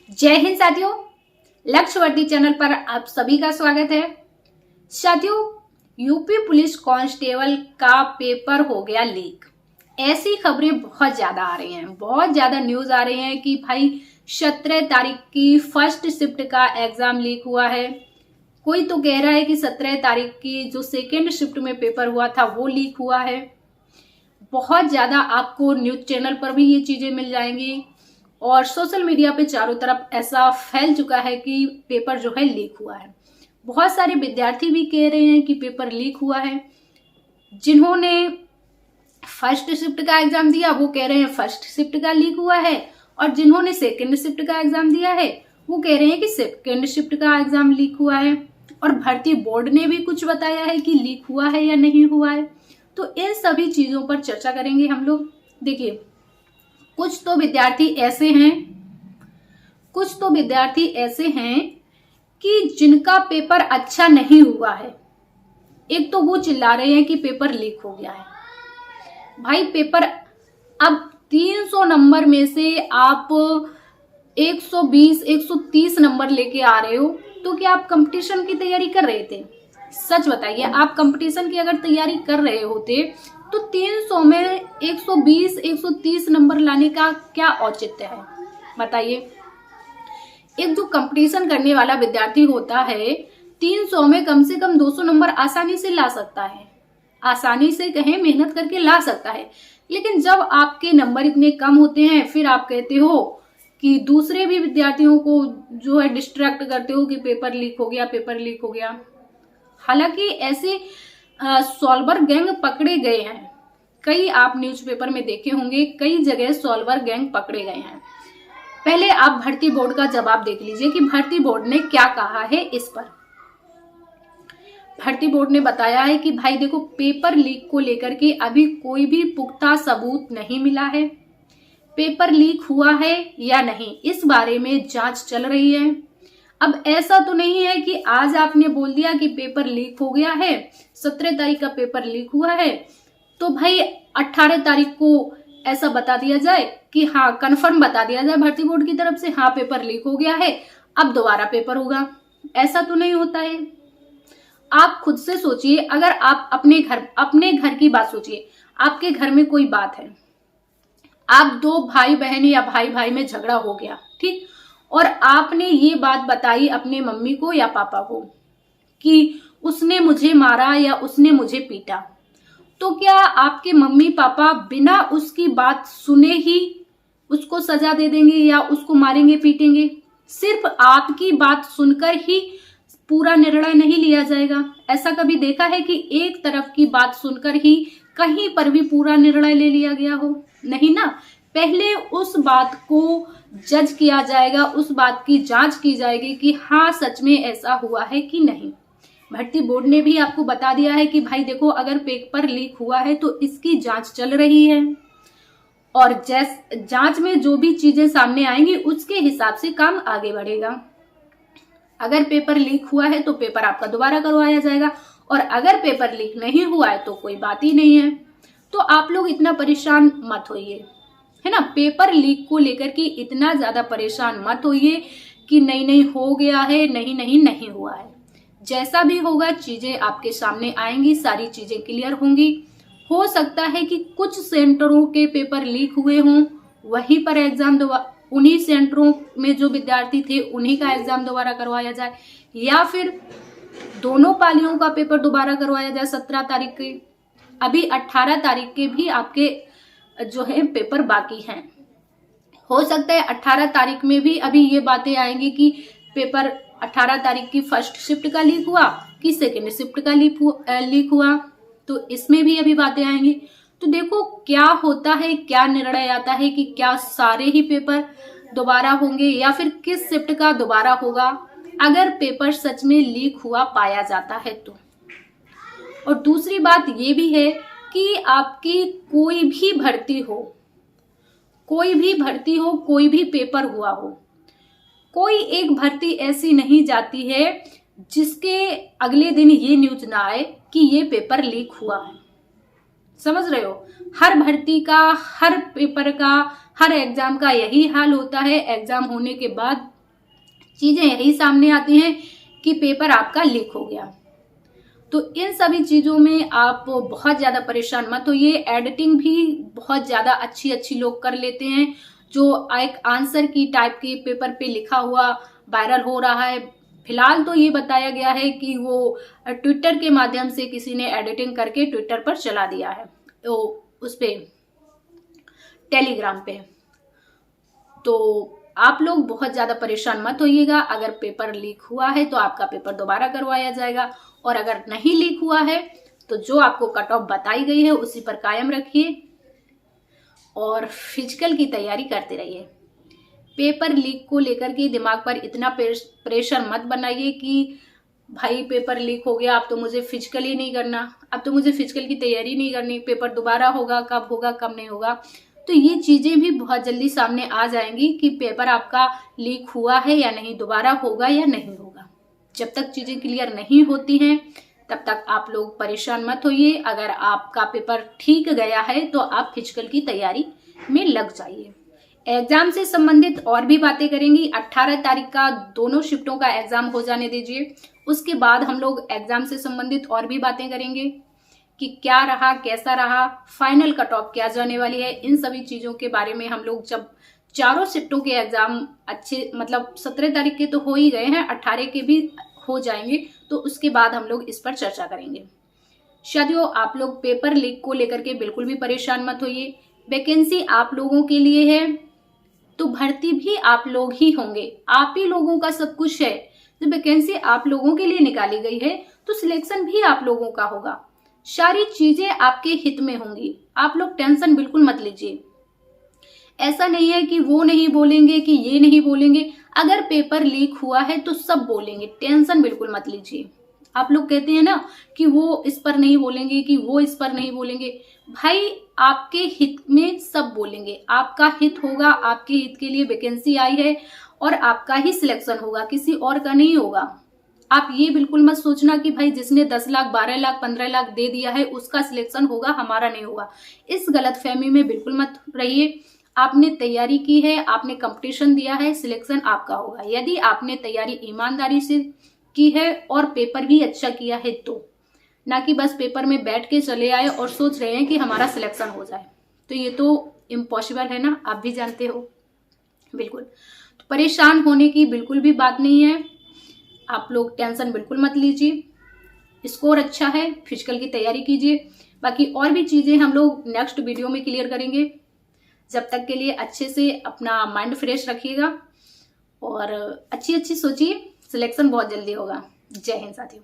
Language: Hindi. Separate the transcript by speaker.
Speaker 1: जय हिंद साथियों, लक्ष्यवर्ती चैनल पर आप सभी का स्वागत है। साथियों, यूपी पुलिस कांस्टेबल का पेपर हो गया लीक। ऐसी खबरें बहुत ज्यादा आ रही हैं, बहुत ज्यादा न्यूज आ रही हैं कि भाई 17 तारीख की फर्स्ट शिफ्ट का एग्जाम लीक हुआ है। कोई तो कह रहा है कि 17 तारीख की जो सेकेंड शिफ्ट में पेपर हुआ था वो लीक हुआ है। बहुत ज्यादा आपको न्यूज चैनल पर भी ये चीजें मिल जाएंगी और सोशल मीडिया पे चारों तरफ ऐसा फैल चुका है कि पेपर जो है लीक हुआ है। बहुत सारे विद्यार्थी भी कह रहे हैं कि पेपर लीक हुआ है। जिन्होंने फर्स्ट शिफ्ट का एग्जाम दिया वो कह रहे हैं फर्स्ट शिफ्ट का लीक हुआ है, और जिन्होंने सेकेंड शिफ्ट का एग्जाम दिया है वो कह रहे हैं कि सेकेंड शिफ्ट का एग्जाम लीक हुआ है। और भर्ती बोर्ड ने भी कुछ बताया है कि लीक हुआ है या नहीं हुआ है। तो इन सभी चीजों पर चर्चा करेंगे हम लोग। देखिए, कुछ तो विद्यार्थी ऐसे हैं कि जिनका पेपर अच्छा नहीं हुआ है। एक तो वो चिल्ला रहे हैं कि पेपर लीक हो गया है। भाई, पेपर अब 300 नंबर में से आप 120 130 नंबर लेके आ रहे हो, तो क्या आप कंपटीशन की तैयारी कर रहे थे? सच बताइए, आप कंपटीशन की अगर तैयारी कर रहे होते तो 300 में 120 130 नंबर लाने का क्या औचित्य है? बताइए। एक जो कंपटीशन करने वाला विद्यार्थी होता है 300 में कम से कम 200 नंबर आसानी से ला सकता है, आसानी से कहें मेहनत करके ला सकता है। लेकिन जब आपके नंबर इतने कम होते हैं फिर आप कहते हो कि दूसरे भी विद्यार्थियों को जो है डिस्ट्रैक्ट करते हो कि पेपर लीक हो गया, पेपर लीक हो गया। हालांकि ऐसे सॉल्वर गैंग पकड़े गए हैं। कई आप न्यूज़पेपर में देखे होंगे, कई जगह सॉल्वर गैंग पकड़े गए हैं। पहले आप भर्ती बोर्ड का जवाब देख लीजिए कि भर्ती बोर्ड ने क्या कहा है इस पर। भर्ती बोर्ड ने बताया है कि भाई देखो, पेपर लीक को लेकर के अभी कोई भी पुख्ता सबूत नहीं मिला है। पेपर लीक हुआ है या नहीं इस बारे में जांच चल रही है। अब ऐसा तो नहीं है कि आज आपने बोल दिया कि पेपर लीक हो गया है, 17 तारीख का पेपर लीक हुआ है, तो भाई 18 तारीख को ऐसा बता दिया जाए कि हाँ, कंफर्म बता दिया जाए भर्ती बोर्ड की तरफ से, हाँ पेपर लीक हो गया है, अब दोबारा पेपर होगा। ऐसा तो नहीं होता है। आप खुद से सोचिए, अगर आप अपने घर की बात सोचिए। आपके घर में कोई बात है, आप दो भाई बहन या भाई भाई में झगड़ा हो गया, ठीक, और आपने ये बात बताई अपने मम्मी को या पापा को कि उसने मुझे मारा या उसने मुझे पीटा, तो क्या आपके मम्मी पापा बिना उसकी बात सुने ही उसको सजा दे देंगे या उसको मारेंगे पीटेंगे? सिर्फ आपकी बात सुनकर ही पूरा निर्णय नहीं लिया जाएगा। ऐसा कभी देखा है कि एक तरफ की बात सुनकर ही कहीं पर भी पूरा निर्णय ले लिया गया हो? नहीं ना। पहले उस बात को जज किया जाएगा, उस बात की जांच की जाएगी कि हाँ सच में ऐसा हुआ है कि नहीं। भर्ती बोर्ड ने भी आपको बता दिया है कि भाई देखो, अगर पेपर लीक हुआ है तो इसकी जांच चल रही है, और जांच में जो भी चीजें सामने आएंगी उसके हिसाब से काम आगे बढ़ेगा। अगर पेपर लीक हुआ है तो पेपर आपका दोबारा करवाया जाएगा, और अगर पेपर लीक नहीं हुआ है तो कोई बात ही नहीं है। तो आप लोग इतना परेशान मत होइए, है ना। पेपर लीक को लेकर के इतना ज्यादा परेशान मत होइए कि नहीं हो गया है, नहीं हुआ है। जैसा भी होगा चीजें आपके सामने आएंगी, सारी चीजें क्लियर होंगी। हो सकता है कि कुछ सेंटरों के पेपर लीक हुए हों, वहीं पर एग्जाम उन्हीं सेंटरों में जो विद्यार्थी थे उन्हीं का एग्जाम दोबारा करवाया जाए, या फिर दोनों पालियों का पेपर दोबारा करवाया जाए 17 तारीख के। अभी 18 तारीख के भी आपके जो है पेपर बाकी हैं। हो सकता है 18 तारीख में भी अभी ये बातें आएंगी कि पेपर 18 तारीख की फर्स्ट शिफ्ट का लीक हुआ कि सेकेंड शिफ्ट का लीक हुआ, तो इसमें भी अभी बातें आएंगी। तो देखो क्या होता है, क्या निर्णय आता है कि क्या सारे ही पेपर दोबारा होंगे या फिर किस शिफ्ट का दोबारा होगा, अगर पेपर सच में लीक हुआ पाया जाता है तो। और दूसरी बात ये भी है कि आपकी कोई भी भर्ती हो, कोई भी पेपर हुआ हो, कोई एक भर्ती ऐसी नहीं जाती है जिसके अगले दिन ये न्यूज ना आए कि ये पेपर लीक हुआ है। समझ रहे हो? हर भर्ती का, हर पेपर का, हर एग्जाम का यही हाल होता है। एग्जाम होने के बाद चीजें यही सामने आती हैं कि पेपर आपका लीक हो गया। तो इन सभी चीजों में आप बहुत ज्यादा परेशान मत होइए। एडिटिंग भी बहुत ज्यादा अच्छी अच्छी लोग कर लेते हैं, जो एक आंसर की टाइप के पेपर पे लिखा हुआ वायरल हो रहा है। फिलहाल तो ये बताया गया है कि वो ट्विटर के माध्यम से किसी ने एडिटिंग करके ट्विटर पर चला दिया है, तो उस पे टेलीग्राम पे। तो आप लोग बहुत ज्यादा परेशान मत होइएगा। अगर पेपर लीक हुआ है तो आपका पेपर दोबारा करवाया जाएगा, और अगर नहीं लीक हुआ है तो जो आपको कट ऑफ बताई गई है उसी पर कायम रखिए और फिजिकल की तैयारी करते रहिए। पेपर लीक को लेकर के दिमाग पर इतना प्रेशर मत बनाइए कि भाई पेपर लीक हो गया, अब तो मुझे फिजिकल ही नहीं करना, अब तो मुझे फिजिकल की तैयारी नहीं करनी, पेपर दोबारा होगा कब नहीं होगा। तो ये चीजें भी बहुत जल्दी सामने आ जाएंगी कि पेपर आपका लीक हुआ है या नहीं, दोबारा होगा या नहीं होगा। जब तक चीजें क्लियर नहीं होती हैं तब तक आप लोग परेशान मत होइए। अगर आपका पेपर ठीक गया है तो आप फिजिकल की तैयारी में लग जाइए। एग्जाम से संबंधित और भी बातें करेंगी। 18 तारीख का दोनों शिफ्टों का एग्जाम हो जाने दीजिए, उसके बाद हम लोग एग्जाम से संबंधित और भी बातें करेंगे कि क्या रहा, कैसा रहा, फाइनल कट ऑफ क्या जाने वाली है। इन सभी चीजों के बारे में हम लोग जब चारों शिफ्टों के एग्जाम अच्छे, मतलब 17 तारीख के तो हो ही गए हैं, 18 के भी हो जाएंगे, तो उसके बाद हम लोग इस पर चर्चा करेंगे। शादियों, आप लोग पेपर लीक को लेकर के बिल्कुल भी परेशान मत होइए। वैकेंसी आप लोगों के लिए है तो भर्ती भी आप लोग ही होंगे, आप ही लोगों का सब कुछ है। जब वैकेंसी आप लोगों के लिए निकाली गई है तो सिलेक्शन भी आप लोगों का होगा, सारी चीजें आपके हित में होंगी। आप लोग टेंशन बिल्कुल मत लीजिए। ऐसा नहीं है कि वो नहीं बोलेंगे कि ये नहीं बोलेंगे, अगर पेपर लीक हुआ है तो सब बोलेंगे, टेंशन बिल्कुल मत लीजिए। आप लोग कहते हैं ना कि वो इस पर नहीं बोलेंगे, कि वो इस पर नहीं बोलेंगे, भाई आपके हित में सब बोलेंगे। आपका हित होगा, आपके हित के लिए वैकेंसी आई है और आपका ही सिलेक्शन होगा, किसी और का नहीं होगा। आप ये बिल्कुल मत सोचना कि भाई जिसने 10 लाख 12 लाख 15 लाख दे दिया है उसका सिलेक्शन होगा, हमारा नहीं होगा। इस गलतफहमी में बिल्कुल मत रहिए। आपने तैयारी की है, आपने कंपटीशन दिया है, सिलेक्शन आपका होगा। यदि आपने तैयारी ईमानदारी से की है और पेपर भी अच्छा किया है तो, ना कि बस पेपर में बैठ के चले आए और सोच रहे हैं कि हमारा सिलेक्शन हो जाए, तो ये तो इम्पॉसिबल है ना, आप भी जानते हो। बिल्कुल तो परेशान होने की बिल्कुल भी बात नहीं है। आप लोग टेंशन बिल्कुल मत लीजिए। स्कोर अच्छा है, फिजिकल की तैयारी कीजिए। बाकी और भी चीजें हम लोग नेक्स्ट वीडियो में क्लियर करेंगे। जब तक के लिए अच्छे से अपना माइंड फ्रेश रखिएगा और अच्छी अच्छी सोचिए, सिलेक्शन बहुत जल्दी होगा। जय हिंद साथियों।